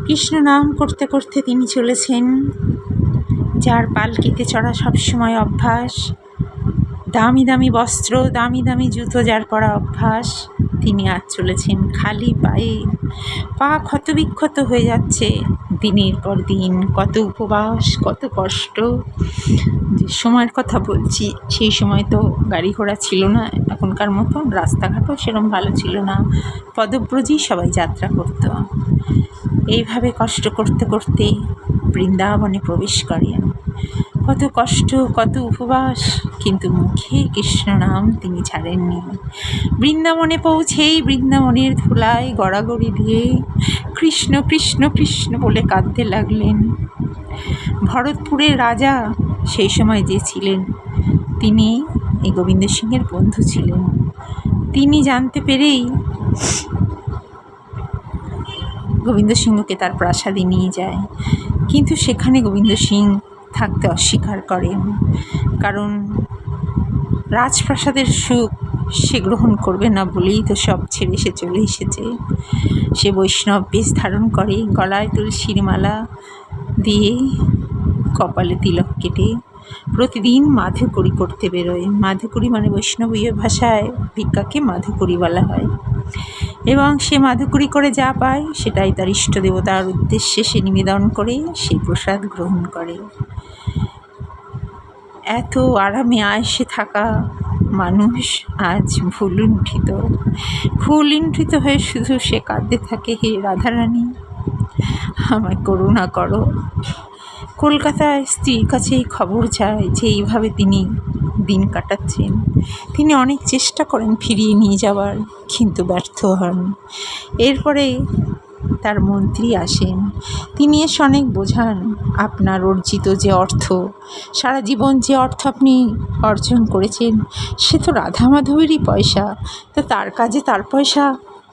কৃষ্ণ নাম করতে করতে তিনি চলেছেন। যার পালকিতে চড়া সবসময় অভ্যাস, দামি দামি বস্ত্র, দামি দামি জুতো যার পরা অভ্যাস, তিনি আজ চলেছেন খালি পায়ে। পা ক্ষতবিক্ষত হয়ে যাচ্ছে দিনের পর দিন, কত উপবাস, কত কষ্ট। যে সময়ের কথা বলছি, সেই সময় তো গাড়ি ঘোড়া ছিল না এখনকার মতন, রাস্তাঘাটও সেরকম ভালো ছিল না, পদব্রজেই সবাই যাত্রা করত। এইভাবে কষ্ট করতে করতে বৃন্দাবনে প্রবেশ করেন। কত কষ্ট, কত উপবাস, কিন্তু মুখে কৃষ্ণ নাম তিনি ছাড়েননি। বৃন্দাবনে পৌঁছেই বৃন্দাবনের ধুলায় গড়াগড়ি দিয়ে কৃষ্ণ কৃষ্ণ কৃষ্ণ বলে কাঁদতে লাগলেন। ভরতপুরের রাজা সেই সময় যে ছিলেন, তিনি এই গোবিন্দ সিংহের বন্ধু ছিলেন। তিনি জানতে পেরেই গোবিন্দ সিংহকে তার প্রাসাদে নিয়ে যায়, কিন্তু সেখানে গোবিন্দ সিং থাকতে অস্বীকার করেন, কারণ রাজপ্রাসাদের সুখ সে গ্রহণ করবে না বলেই তো সব ছেড়ে সে চলে এসেছে। সে বৈষ্ণব বেশ ধারণ করে, গলায় তুলসীর মালা দিয়ে, কপালে তিলক কেটে প্রতিদিন মাধুকরী করতে বেরোয়। মাধুকরী মানে বৈষ্ণবীয় ভাষায় ভিক্ষাকে মাধুকরী বলা হয়। এবং সে মাধুকরী করে যা পায় সেটাই তার ইষ্ট দেবতার উদ্দেশ্যে সে নিবেদন করে, সেই প্রসাদ গ্রহণ করে। এত আরামে আয়েসে থাকা মানুষ আজ ভুলুণ্ঠিত হয়ে শুধু সে কাঁদতে থাকে, হে রাধারানী আমায় করুণা করো। কলকাতায় স্ত্রীর কাছেই খবর যায় যে এইভাবে তিনি দিন কাটাচ্ছেন। তিনি অনেক চেষ্টা করেন ফিরিয়ে নিয়ে যাওয়ার, কিন্তু ব্যর্থ হন। এরপরে তার মন্ত্রী আসেন, তিনি এসে অনেক বোঝান, আপনার অর্জিত যে অর্থ, সারা জীবন যে অর্থ আপনি অর্জন করেছেন, সে তো রাধা মাধবেরই পয়সা, তো তার কাজে তার পয়সা,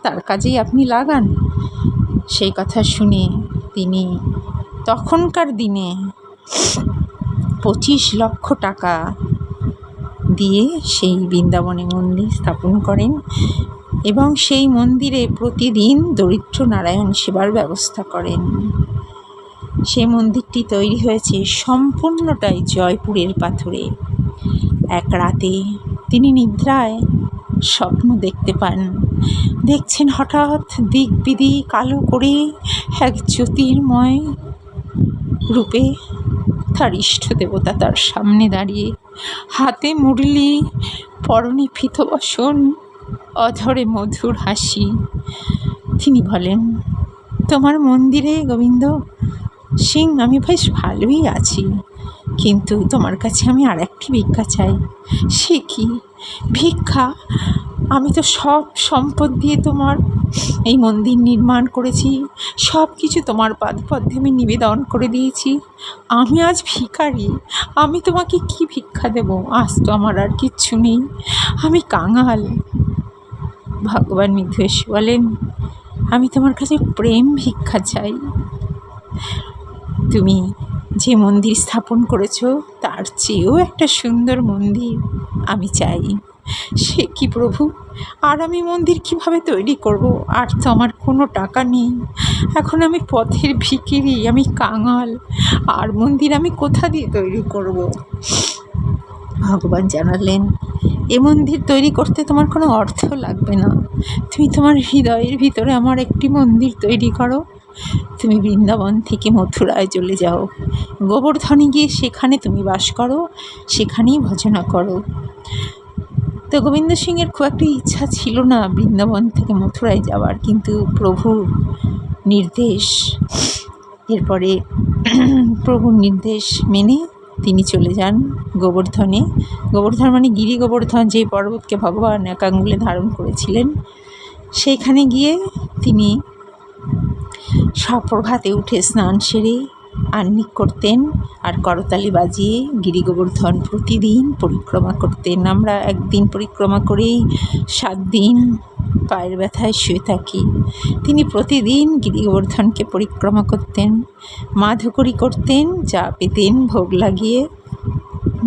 তার কাজেই আপনি লাগান। সেই কথা শুনে তিনি তখনকার দিনে 25 লক্ষ টাকা দিয়ে সেই বৃন্দাবনে মন্দির স্থাপন করেন এবং সেই মন্দিরে প্রতিদিন দরিদ্র নারায়ণ সেবার ব্যবস্থা করেন। সেই মন্দিরটি তৈরি হয়েছে সম্পূর্ণটাই জয়পুরের পাথরে। এক রাতে তিনি নিদ্রায় স্বপ্ন দেখতে পান। দেখছেন হঠাৎ দিক বিদিক আলো করে এক জ্যোতির্ময় রূপে তার ইষ্ট দেবতা তার সামনে দাঁড়িয়ে, হাতে মুরলি, পরনে ফিতবসন, অধরে মধুর হাসি। তিনি বলেন, তোমার মন্দিরে গোবিন্দ সিং আমি বেশ ভালোই আছি, কিন্তু তোমার কাছে আমি আর একটি ভিক্ষা চাই। সে কি ভিক্ষা? আমি তো সব সম্পদ দিয়ে তোমার এই মন্দির নির্মাণ করেছি, সব কিছু তোমার পাদপদ্মে আমি নিবেদন করে দিয়েছি। আমি আজ ভিখারি, আমি তোমাকে কি ভিক্ষা দেব? আজ তো আমার আর কিচ্ছু নেই, আমি কাঙাল। ভগবান মৃদু এসে বলেন, আমি তোমার কাছে প্রেম ভিক্ষা চাই। তুমি যে মন্দির স্থাপন করেছো তার চেয়েও একটা সুন্দর মন্দির আমি চাই। সে কি প্রভু, আর আমি মন্দির কিভাবে তৈরি করব? আর তো আমার কোনো টাকা নেই, এখন আমি পথের ভিখিরি, আমি কাঙাল, আর মন্দির আমি কোথা দিয়ে তৈরি করব? ভগবান জানালেন, এ মন্দির তৈরি করতে তোমার কোনো অর্থ লাগবে না, তুমি তোমার হৃদয়ের ভিতরে আমার একটি মন্দির তৈরি করো। তুমি বৃন্দাবন থেকে মথুরায় চলে যাও, গোবর্ধনে গিয়ে সেখানে তুমি বাস করো, সেখানেই ভজনা করো। তো গোবিন্দ সিংয়ের খুব একটা ইচ্ছা ছিল না বৃন্দাবন থেকে মথুরায় যাওয়ার, কিন্তু প্রভুর নির্দেশ, এরপরে প্রভুর নির্দেশ মেনে তিনি চলে যান গোবর্ধনে। গোবর্ধন মানে গিরি গোবর্ধন, যে পর্বতকে ভগবান এক আঙ্গুলে ধারণ করেছিলেন। সেইখানে গিয়ে তিনি সপ্রভাতে উঠে স্নান সেরে আহ্নিক করতেন আর করতালি বাজিয়ে গিরি গোবর্ধন প্রতিদিন পরিক্রমা করতেন। আমরা একদিন পরিক্রমা করেই 7 দিন পায়ের ব্যথায় শুয়ে থাকি। তিনি প্রতিদিন গিরি গোবর্ধনকে পরিক্রমা করতেন, মাধুকরী করতেন, যা পেতেন ভোগ লাগিয়ে,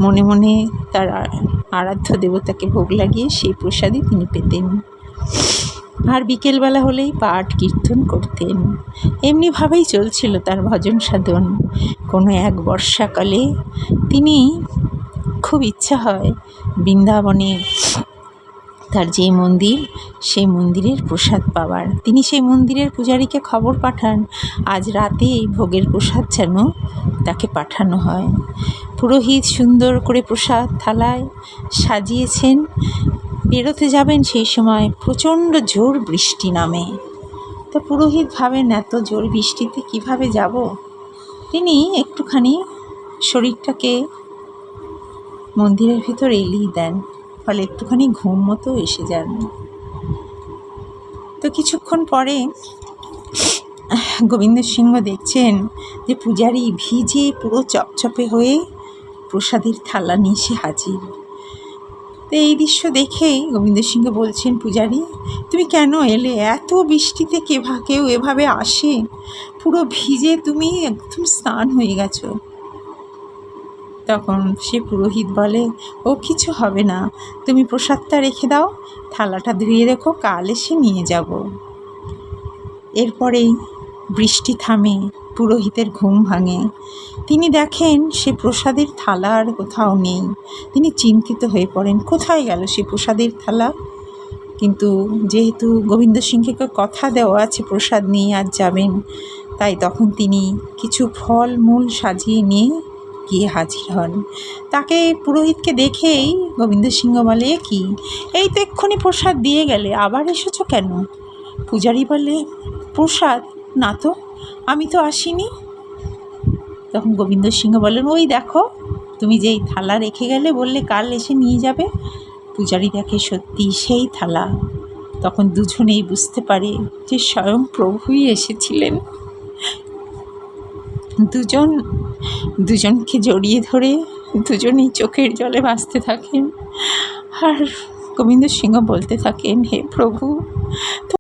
মনে মনে তার আরাধ্য দেবতাকে ভোগ লাগিয়ে সেই প্রসাদই তিনি পেতেন। আর বিকেলবেলা হলেই পাঠ কীর্তন করতেন। এমনিভাবেই চলছিল তার ভজন সাধন। কোনো এক বর্ষাকালে তিনি খুব ইচ্ছা হয় বৃন্দাবনে তার যে মন্দির, সেই মন্দিরের প্রসাদ পাওয়ার। তিনি সেই মন্দিরের পূজারীকে খবর পাঠান আজ রাতে এই ভোগের প্রসাদ যেন তাকে পাঠানো হয়। পুরোহিত সুন্দর করে প্রসাদ থালায় সাজিয়েছেন। বেরোতে যাবেন সেই সময় প্রচণ্ড জোর বৃষ্টি নামে। তো পুরোহিত ভাবেন এত জোর বৃষ্টিতে কিভাবে যাব। তিনি একটুখানি শরীরটাকে মন্দিরের ভিতর এলিয়ে দেন, ফলে একটুখানি ঘুম মতো এসে যান। তো কিছুক্ষণ পরে গোবিন্দ সিংহ দেখছেন যে পূজারী ভিজে পুরো চপচপে হয়ে প্রসাদের থালা নিয়ে এসে হাজির। তো এই দৃশ্য দেখেই গোবিন্দ সিংহ বলছেন, পূজারী তুমি কেন এলে? এত বৃষ্টিতে কেউ এভাবে আসে? পুরো ভিজে তুমি একদম স্নান হয়ে গেছো। তখন সে পুরোহিত বলে, ও কিছু হবে না, তুমি প্রসাদটা রেখে দাও, থালাটা ধুয়ে রেখো, কাল এসে নিয়ে যাব। এরপরেই বৃষ্টি থামে, পুরোহিতের ঘুম ভাঙে। তিনি দেখেন সে প্রসাদের থালা আর কোথাও নেই। তিনি চিন্তিত হয়ে পড়েন, কোথায় গেল সে প্রসাদের থালা? কিন্তু যেহেতু গোবিন্দ সিংহকে কথা দেওয়া আছে প্রসাদ নিয়ে আজ যাবেন, তাই তখন তিনি কিছু ফল মূল সাজিয়ে নিয়ে গিয়ে হাজির হন। তাকে পুরোহিতকে দেখেই গোবিন্দ সিংহ বলে, কি এই তো এক্ষুনি প্রসাদ দিয়ে গেলে, আবার এসেছো কেন? পূজারী বলে, প্রসাদ না তো, আমি তো আসিনি। তখন গোবিন্দ সিংহ বলেন, ওই দেখো তুমি যেই থালা রেখে গেলে, বললে কাল এসে নিয়ে যাবে। পূজারী দেখে সত্যি সেই থালা। তখন দুজনেই বুঝতে পারে যে স্বয়ং প্রভুই এসেছিলেন। দুজনকে জড়িয়ে ধরে দুজনেই চোখের জলে ভাসতে থাকেন। আর গোবিন্দ সিংহ বলতে থাকেন, হে প্রভু।